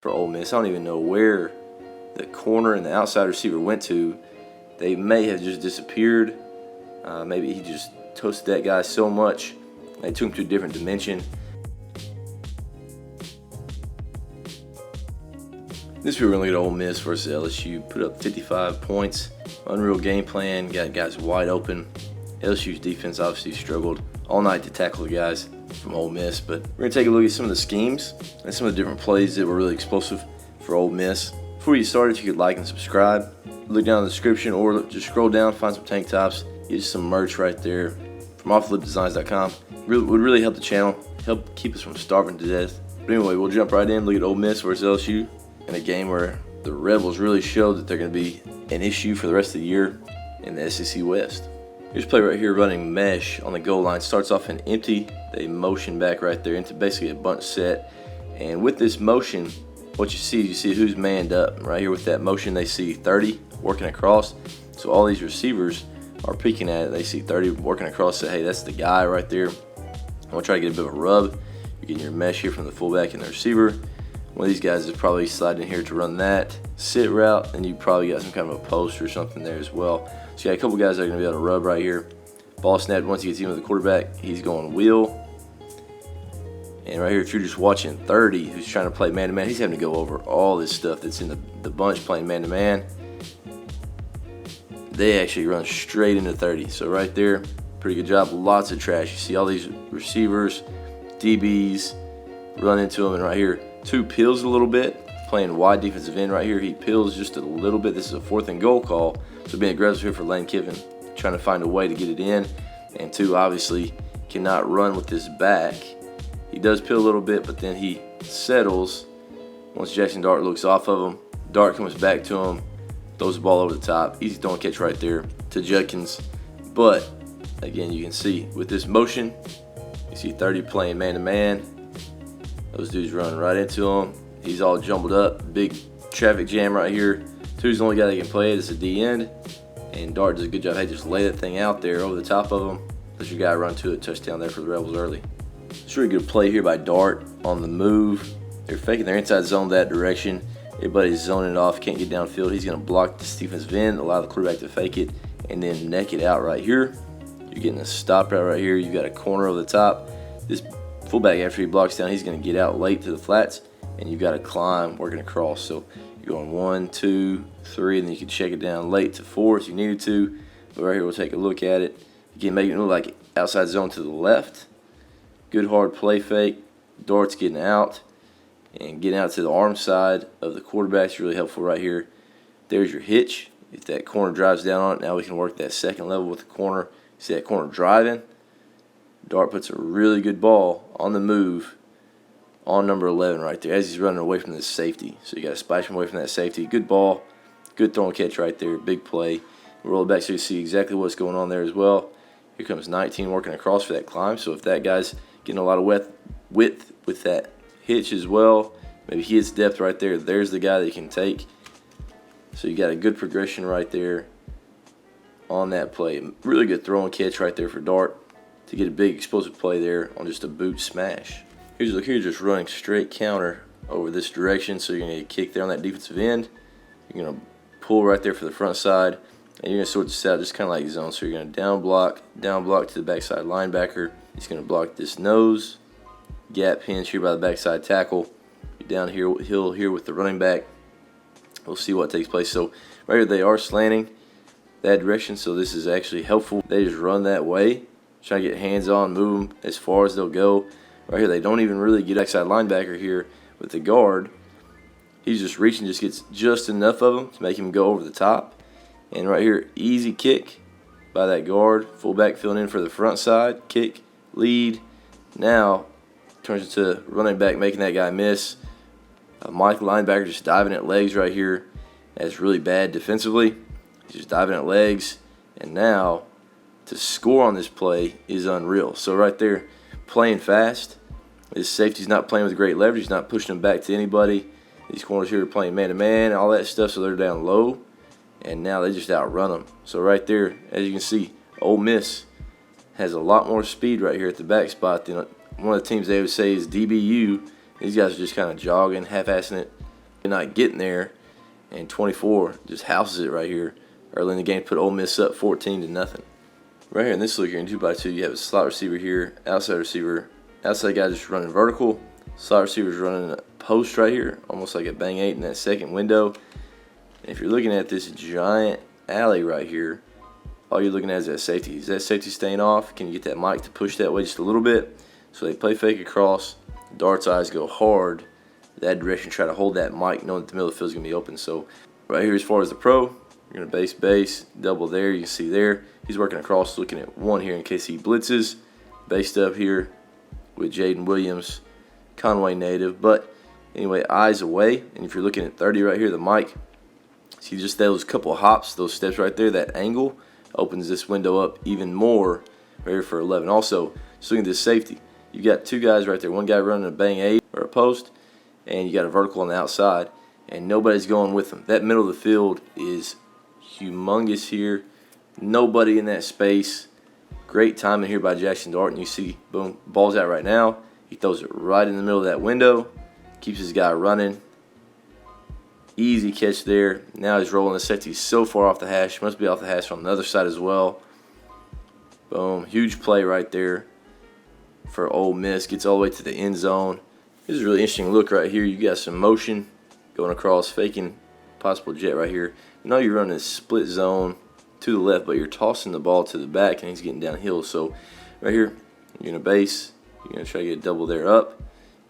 for Ole Miss. I don't even know where the corner and the outside receiver went to. They may have just disappeared. Maybe he just toasted that guy so much they took him to a different dimension. This week we're going to look at Ole Miss versus LSU. Put up 55 points. Unreal game plan. Got guys wide open. LSU's defense obviously struggled all night to tackle the guys from Ole Miss. But we're going to take a look at some of the schemes and some of the different plays that were really explosive for Ole Miss. Before you start, if you could like and subscribe, look down in the description or just scroll down, find some tank tops, get you some merch right there from offlipdesigns.com. Would really help the channel, help keep us from starving to death. But anyway, we'll jump right in, look at Ole Miss versus LSU in a game where the Rebels really showed that they're going to be an issue for the rest of the year in the SEC West. Here's a play right here running mesh on the goal line. Starts off an empty. They motion back right there into basically a bunch set. And with this motion, what you see who's manned up. Right here with that motion, they see 30 working across. So all these receivers are peeking at it. They see 30 working across. Say, hey, that's the guy right there. I'm going to try to get a bit of a rub. You're getting your mesh here from the fullback and the receiver. One of these guys is probably sliding in here to run that sit route, and you probably got some kind of a post or something there as well. So you got a couple guys that are going to be able to rub right here. Ball snapped once he gets in with the quarterback. He's going wheel. And right here, if you're just watching 30, who's trying to play man-to-man, he's having to go over all this stuff that's in the bunch playing man-to-man. They actually run straight into 30. So right there, pretty good job. Lots of trash. You see all these receivers, DBs, run into them. And right here, two peels a little bit, playing wide defensive end right here. He peels just a little bit. This is a 4th and goal call. So being aggressive here for Lane Kiffin, trying to find a way to get it in. And two, obviously, cannot run with this back. He does peel a little bit, but then he settles. Once Jackson Dart looks off of him, Dart comes back to him, throws the ball over the top. Easy throwing catch right there to Judkins. But, again, you can see with this motion, you see 30 playing man-to-man. Those dudes running right into him. He's all jumbled up. Big traffic jam right here. Two's the only guy that can play it. It's a D end. And Dart does a good job. Hey, just lay that thing out there over the top of him. Let your guy run to it. Touchdown there for the Rebels early. It's a really good play here by Dart on the move. They're faking their inside zone that direction. Everybody's zoning it off. Can't get downfield. He's going to block the defensive end, allow the quarterback to fake it, and then neck it out right here. You're getting a stop route right here. You've got a corner over the top. This fullback, after he blocks down, he's going to get out late to the flats, and you've got to climb working across. So you're going 1, 2, 3, and then you can check it down late to 4 if you needed to. But right here, we'll take a look at it. You can make it look like outside zone to the left. Good hard play fake. Dart's getting out and getting out to the arm side of the quarterback is really helpful right here. There's your hitch. If that corner drives down on it, now we can work that second level with the corner. See that corner driving? Dart puts a really good ball on the move on number 11 right there as he's running away from this safety. So you got to splash him away from that safety. Good ball. Good throw and catch right there. Big play. Roll it back so you see exactly what's going on there as well. Here comes 19 working across for that climb. So if that guy's getting a lot of width with that hitch as well, maybe he hits depth right there. There's the guy that you can take. So you got a good progression right there on that play. Really good throw and catch right there for Dart to get a big explosive play there on just a boot smash. Here's a look here, just running straight counter over this direction. So you're going to get kicked there on that defensive end. You're going to pull right there for the front side. And you're going to sort this out just kind of like zone. So you're going to down block to the backside linebacker. He's going to block this nose. Gap hinge here by the backside tackle. You're down here, hill here with the running back. We'll see what takes place. So right here they are slanting that direction. So this is actually helpful. They just run that way. Trying to get hands on, move them as far as they'll go. Right here, they don't even really get backside linebacker here with the guard. He's just reaching, just gets just enough of him to make him go over the top. And right here, easy kick by that guard. Fullback filling in for the front side. Kick, lead. Now turns into running back, making that guy miss. Mike linebacker just diving at legs right here. That's really bad defensively. He's just diving at legs. And now to score on this play is unreal. So right there, playing fast. His safety's not playing with great leverage. He's not pushing him back to anybody. These corners here are playing man-to-man, all that stuff, so they're down low. And now they just outrun them. So right there, as you can see, Ole Miss has a lot more speed right here at the back spot than one of the teams they would say is DBU. These guys are just kind of jogging, half-assing it, not getting there, and 24 just houses it right here early in the game, put Ole Miss up 14-0. Right here in this look here in 2x2, you have a slot receiver here, outside receiver, outside guy just running vertical, slot receiver's running a post right here, almost like a bang 8 in that second window. And if you're looking at this giant alley right here, all you're looking at is that safety. Is that safety staying off? Can you get that Mike to push that way just a little bit? So they play fake across, Dart's eyes go hard that direction, try to hold that Mike, knowing that the middle of the field is going to be open. So right here, as far as the pro, you're going to base, double there. You can see there, he's working across, looking at one here in case he blitzes. Based up here with Jaden Williams, Conway native. But anyway, eyes away. And if you're looking at 30 right here, the Mike, see just those couple hops, those steps right there, that angle opens this window up even more right here for 11. Also, just looking at this safety, you got two guys right there. One guy running a bang 8 or a post, and you got a vertical on the outside, and nobody's going with them. That middle of the field is humongous here. Nobody in that space. Great timing here by Jackson Dart, and you see, boom, ball's out right now. He throws it right in the middle of that window, keeps his guy running. Easy catch there. Now he's rolling the safety so far off the hash. Must be off the hash on the other side as well. Boom, huge play right there for Ole Miss. Gets all the way to the end zone. This is a really interesting look right here. You got some motion going across, faking possible jet right here. You know you're running a split zone to the left, but you're tossing the ball to the back, and he's getting downhill. So right here, you're going to base. You're going to try to get a double there up.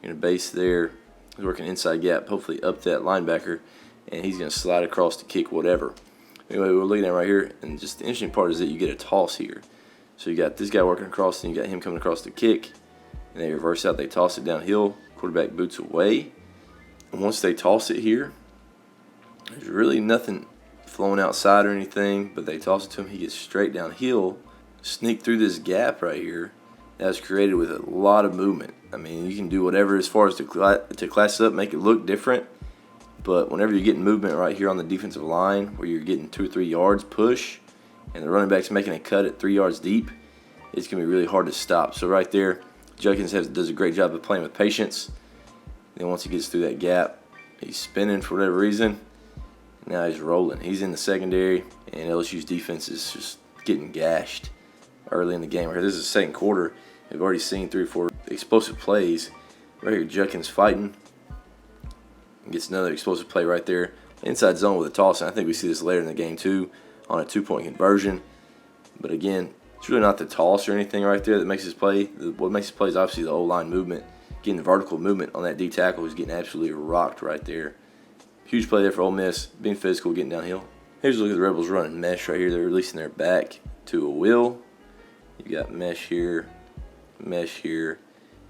You're going to base there. He's working inside gap, hopefully up that linebacker, and he's going to slide across to kick whatever. Anyway, we're looking at right here, and just the interesting part is that you get a toss here. So you got this guy working across, and you got him coming across to kick, and they reverse out. They toss it downhill. Quarterback boots away. And once they toss it here, there's really nothing flowing outside or anything, but they toss it to him. He gets straight downhill, sneak through this gap right here that was created with a lot of movement. I mean, you can do whatever as far as to class it up, make it look different, but whenever you're getting movement right here on the defensive line where you're getting 2 or 3 yards push and the running back's making a cut at 3 yards deep, it's going to be really hard to stop. So right there, Judkins does a great job of playing with patience. Then once he gets through that gap, he's spinning for whatever reason. Now he's rolling. He's in the secondary, and LSU's defense is just getting gashed early in the game. Right here, this is the second quarter. We've already seen 3 or 4 explosive plays. Right here, Judkins fighting. Gets another explosive play right there. Inside zone with a toss, and I think we see this later in the game too on a 2-point conversion. But again, it's really not the toss or anything right there that makes this play. What makes this play is obviously the O-line movement, getting the vertical movement on that D tackle who's getting absolutely rocked right there. Huge play there for Ole Miss, being physical, getting downhill. Here's a look at the Rebels running mesh right here. They're releasing their back to a wheel. You got mesh here,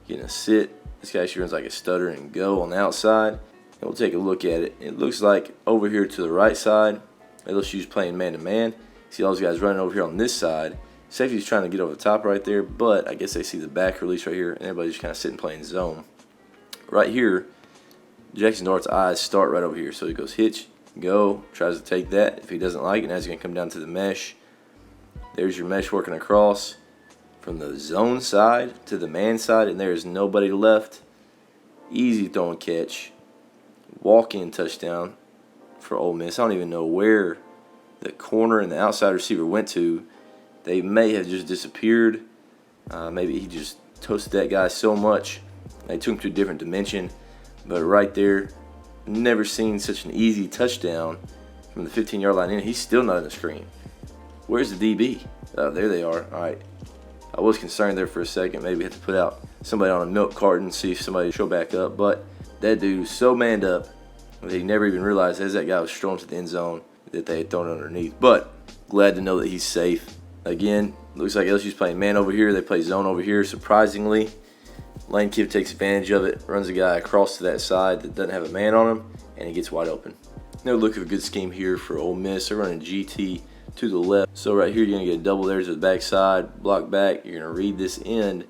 getting a sit. This guy actually runs like a stutter and go on the outside. And we'll take a look at it. It looks like over here to the right side, LSU's playing man-to-man. See all those guys running over here on this side. Safety's trying to get over the top right there, but I guess they see the back release right here, and everybody's just kind of sitting playing zone. Right here, Jackson Dart's eyes start right over here. So he goes hitch, go, tries to take that. If he doesn't like it, now he's going to come down to the mesh. There's your mesh working across from the zone side to the man side, and there's nobody left. Easy throw and catch. Walk-in touchdown for Ole Miss. I don't even know where the corner and the outside receiver went to. They may have just disappeared. Maybe he just toasted that guy so much. They took him to a different dimension. But right there, never seen such an easy touchdown from the 15-yard line in. He's still not in the screen. Where's the DB? Oh, there they are. All right. I was concerned there for a second. Maybe had to put out somebody on a milk carton, see if somebody show back up. But that dude was so manned up that he never even realized as that guy was strolling to the end zone that they had thrown it underneath. But glad to know that he's safe. Again, looks like LSU's playing man over here. They play zone over here, surprisingly. Lane Kiffin takes advantage of it, runs a guy across to that side that doesn't have a man on him, and he gets wide open. No look of a good scheme here for Ole Miss. They're running GT to the left. So right here, you're going to get a double there to the backside, block back. You're going to read this end,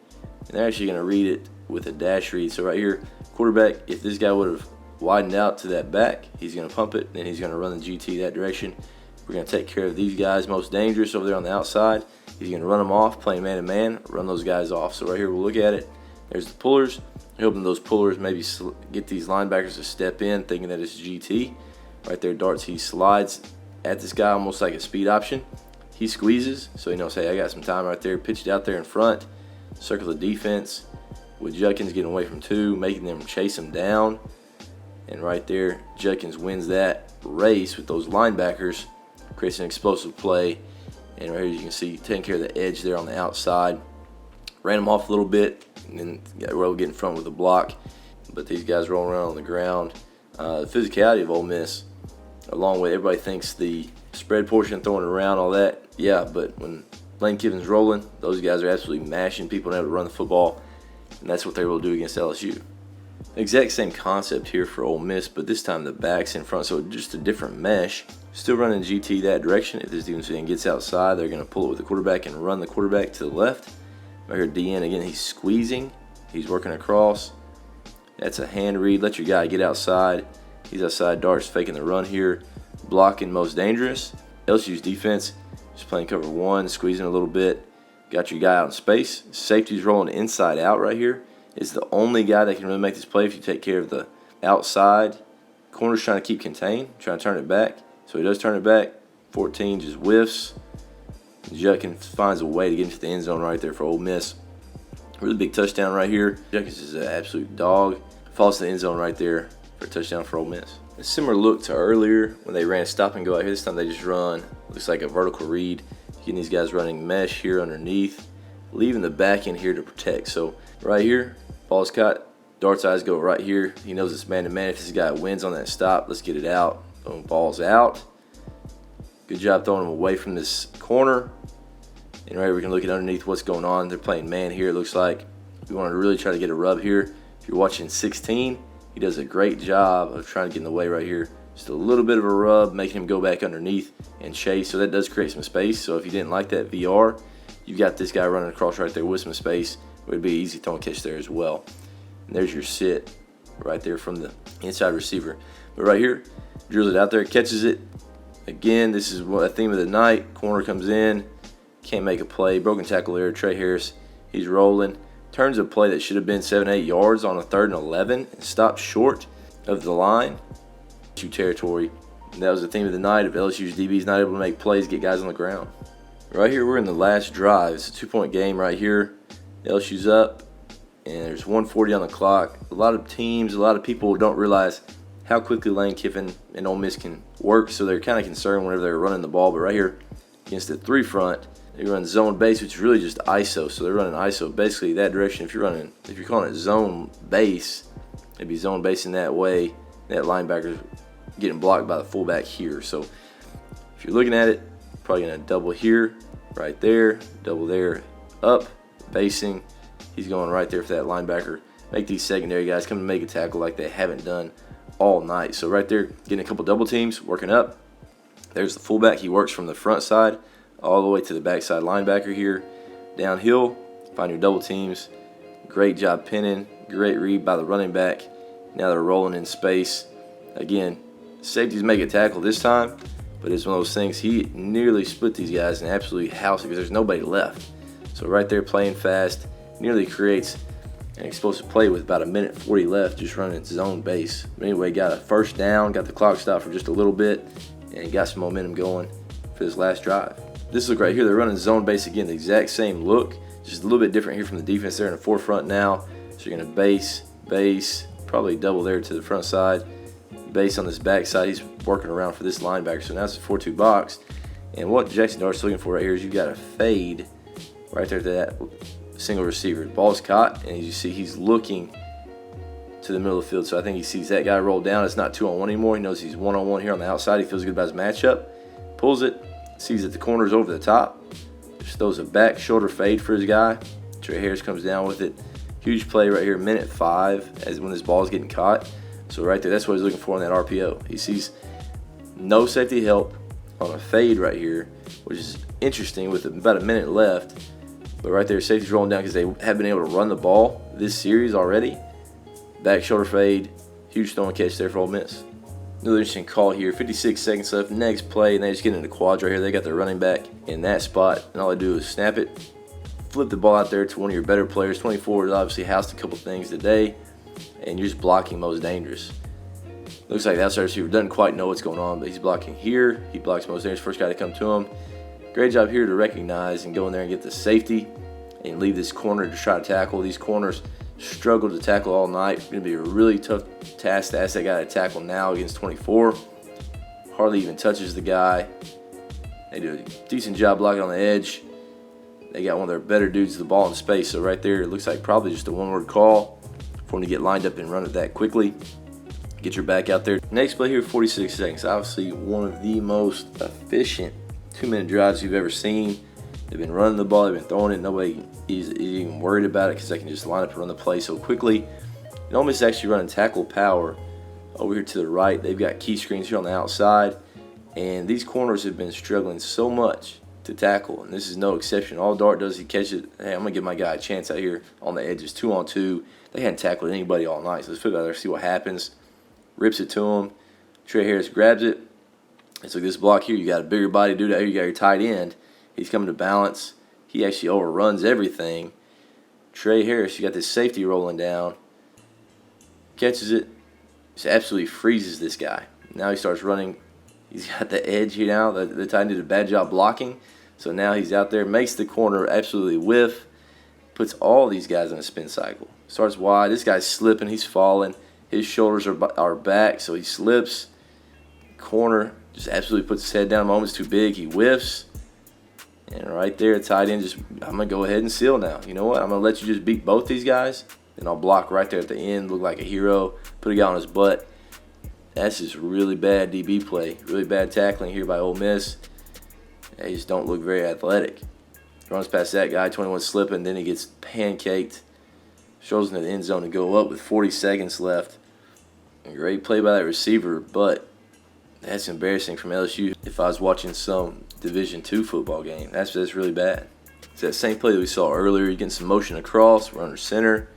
and they're actually going to read it with a dash read. So right here, quarterback, if this guy would have widened out to that back, he's going to pump it, then he's going to run the GT that direction. We're going to take care of these guys most dangerous over there on the outside. He's going to run them off, playing man-to-man, run those guys off. So right here, we'll look at it. There's the pullers. hoping those pullers maybe get these linebackers to step in, thinking that it's GT. Right there, darts, he slides at this guy almost like a speed option. He squeezes, so he knows, hey, I got some time right there. Pitched out there in front, circle the defense with Judkins getting away from 2, making them chase him down. And right there, Judkins wins that race with those linebackers, creates an explosive play. And right here you can see taking care of the edge there on the outside. Ran him off a little bit, and then got Rowe getting in front with a block. But these guys rolling around on the ground. The physicality of Ole Miss, along with everybody thinks the spread portion, throwing it around, all that. Yeah, but when Lane Kiffin's rolling, those guys are absolutely mashing people and able to run the football. And that's what they will do against LSU. Exact same concept here for Ole Miss, but this time the back's in front, so just a different mesh. Still running GT that direction. If this defense gets outside, they're going to pull it with the quarterback and run the quarterback to the left. Right here, DN, again, he's squeezing. He's working across. That's a hand read. Let your guy get outside. He's outside. Dart's faking the run here. Blocking most dangerous. LSU's defense just playing cover 1, squeezing a little bit. Got your guy out in space. Safety's rolling inside out right here. Is the only guy that can really make this play if you take care of the outside. Corner's trying to keep contained, trying to turn it back. So he does turn it back. 14 just whiffs. Judkins finds a way to get into the end zone right there for Ole Miss. Really big touchdown right here. Judkins is an absolute dog. Falls to the end zone right there for a touchdown for Ole Miss. A similar look to earlier when they ran stop and go out here. This time they just run. Looks like a vertical read. Getting these guys running mesh here underneath. Leaving the back end here to protect. So right here, ball's caught. Dart's eyes go right here. He knows it's man-to-man. If this guy wins on that stop, let's get it out. Boom, ball's out. Good job throwing him away from this corner. And right here we can look at underneath what's going on. They're playing man here, it looks like. We want to really try to get a rub here. If you're watching 16, he does a great job of trying to get in the way right here. Just a little bit of a rub, making him go back underneath and chase. So that does create some space. So if you didn't like that VR, you've got this guy running across right there with some space. It would be an easy throwing catch there as well. And there's your sit right there from the inside receiver. But right here, drills it out there, catches it. Again, this is a theme of the night. Corner comes in, can't make a play. Broken tackle there, Trey Harris. He's rolling. Turns a play that should have been 7-8 yards on a 3rd and 11 and stops short of the line. Territory. And that was the theme of the night. If LSU's DB's not able to make plays, get guys on the ground. Right here, we're in the last drive. It's a 2-point game right here. LSU's up, and there's 1:40 on the clock. A lot of teams, a lot of people don't realize how quickly Lane Kiffin and Ole Miss can work, so they're kind of concerned whenever they're running the ball. But right here, against the 3 front, they run zone base, which is really just ISO. So they're running ISO basically that direction. If you're calling it zone base, it'd be zone base in that way. That linebacker's getting blocked by the fullback here. So if you're looking at it, probably gonna double here, right there, double there, up, basing. He's going right there for that linebacker. Make these secondary guys come to make a tackle like they haven't done all night. So right there, getting a couple double teams, working up. There's the fullback. He works from the front side all the way to the backside linebacker here. Downhill, find your double teams. Great job pinning. Great read by the running back. Now they're rolling in space. Again, safeties make a tackle this time, but it's one of those things. He nearly split these guys and absolutely housed it because there's nobody left. So right there, playing fast, nearly creates an explosive play with about 1:40 left, just running its zone base. But anyway, got a first down, got the clock stopped for just a little bit, and got some momentum going for this last drive. This look right here, they're running zone base again, the exact same look, just a little bit different here from the defense. They're in the forefront now, so you're going to base, probably double there to the front side. Base on this backside, he's working around for this linebacker. So now it's a 4-2 box. And what Jackson Dart's looking for right here is you've got a fade right there to that single receiver. The ball's caught, and as you see, he's looking to the middle of the field. So I think he sees that guy roll down. It's not 2-on-1 anymore. He knows he's 1-on-1 here on the outside. He feels good about his matchup. Pulls it, sees that the corner's over the top. Just throws a back shoulder fade for his guy. Trey Harris comes down with it. Huge play right here, 1:05, as when this ball is getting caught. So right there, that's what he's looking for in that RPO. He sees no safety help on a fade right here, which is interesting with about a minute left. But right there, safety's rolling down because they have been able to run the ball this series already. Back shoulder fade, huge throwing catch there for Ole Miss. Another interesting call here, 56 seconds left, next play, and they just get into quads right here. They got their running back in that spot, and all they do is snap it, flip the ball out there to one of your better players. 24 has obviously housed a couple things today. and you're just blocking most dangerous. Looks like the outside receiver doesn't quite know what's going on, but he's blocking here. He blocks most dangerous, first guy to come to him. Great job here to recognize and go in there and get the safety and leave this corner to try to tackle. These corners struggle to tackle all night. It's going to be a really tough task to ask that guy to tackle now against 24. Hardly even touches the guy. They do a decent job blocking on the edge. They got one of their better dudes the ball in space. So right there, it looks like probably just a one-word call for him to get lined up and run it that quickly. Get your back out there. Next play here, 46 seconds. Obviously one of the most efficient 2-minute drives you've ever seen. They've been running the ball. They've been throwing it. Nobody is even worried about it because they can just line up and run the play so quickly. And Ole Miss is actually running tackle power over here to the right. They've got key screens here on the outside. And these corners have been struggling so much to tackle, and this is no exception. All Dart does, he catches it. Hey, I'm going to give my guy a chance out here on the edges, 2-on-2. They hadn't tackled anybody all night, so let's put it out there, see what happens. Rips it to him. Trey Harris grabs it. And so this block here, you got a bigger body dude out here. You got your tight end. He's coming to balance. He actually overruns everything. Trey Harris, you got this safety rolling down. Catches it. Just absolutely freezes this guy. Now he starts running. He's got the edge here now. The tight end did a bad job blocking. So now he's out there, makes the corner absolutely whiff. Puts all these guys in a spin cycle. Starts wide. This guy's slipping. He's falling. His shoulders are back, so he slips. Corner just absolutely puts his head down. Moment's too big. He whiffs. And right there, tight end just, I'm going to go ahead and seal now. You know what? I'm going to let you just beat both these guys. Then I'll block right there at the end. Look like a hero. Put a guy on his butt. That's just really bad DB play. Really bad tackling here by Ole Miss. They just don't look very athletic. Runs past that guy, 21 slipping. Then he gets pancaked. Shows into the end zone to go up with 40 seconds left. A great play by that receiver, but that's embarrassing from LSU. If I was watching some Division II football game, that's really bad. It's that same play that we saw earlier. You're getting some motion across, runner center,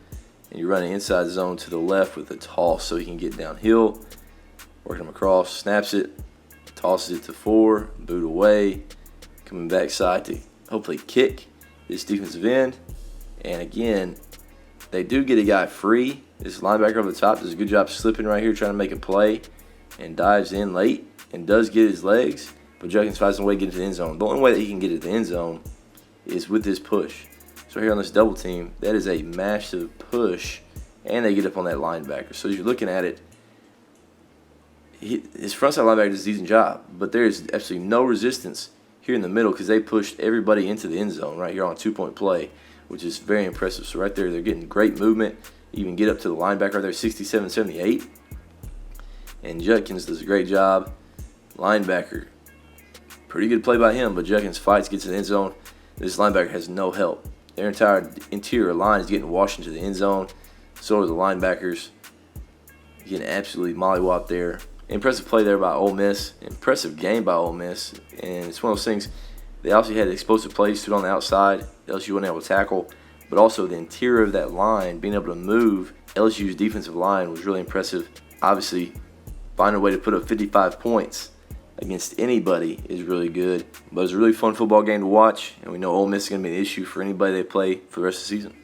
and you're running inside zone to the left with a toss so he can get downhill. Working him across, snaps it, tosses it to 4, boot away, coming backside to hopefully kick this defensive end. And again, they do get a guy free. This linebacker over the top does a good job slipping right here, trying to make a play, and dives in late and does get his legs, but Judkins finds a way to get into the end zone. The only way that he can get into the end zone is with this push. So here on this double team, that is a massive push, and they get up on that linebacker. So as you're looking at it, his frontside linebacker does a decent job, but there is absolutely no resistance here in the middle because they pushed everybody into the end zone right here on a 2-point play, which is very impressive. So right there, they're getting great movement. Even get up to the linebacker right there, 67-78. And Judkins does a great job. Linebacker, pretty good play by him, but Judkins fights, gets to the end zone. This linebacker has no help. Their entire interior line is getting washed into the end zone. So are the linebackers. Getting absolutely mollywopped there. Impressive play there by Ole Miss. Impressive game by Ole Miss. And it's one of those things, they obviously had explosive plays, stood on the outside. LSU wasn't able to tackle. But also the interior of that line, being able to move. LSU's defensive line was really impressive. Obviously, finding a way to put up 55 points against anybody is really good. But it was a really fun football game to watch. And we know Ole Miss is going to be an issue for anybody they play for the rest of the season.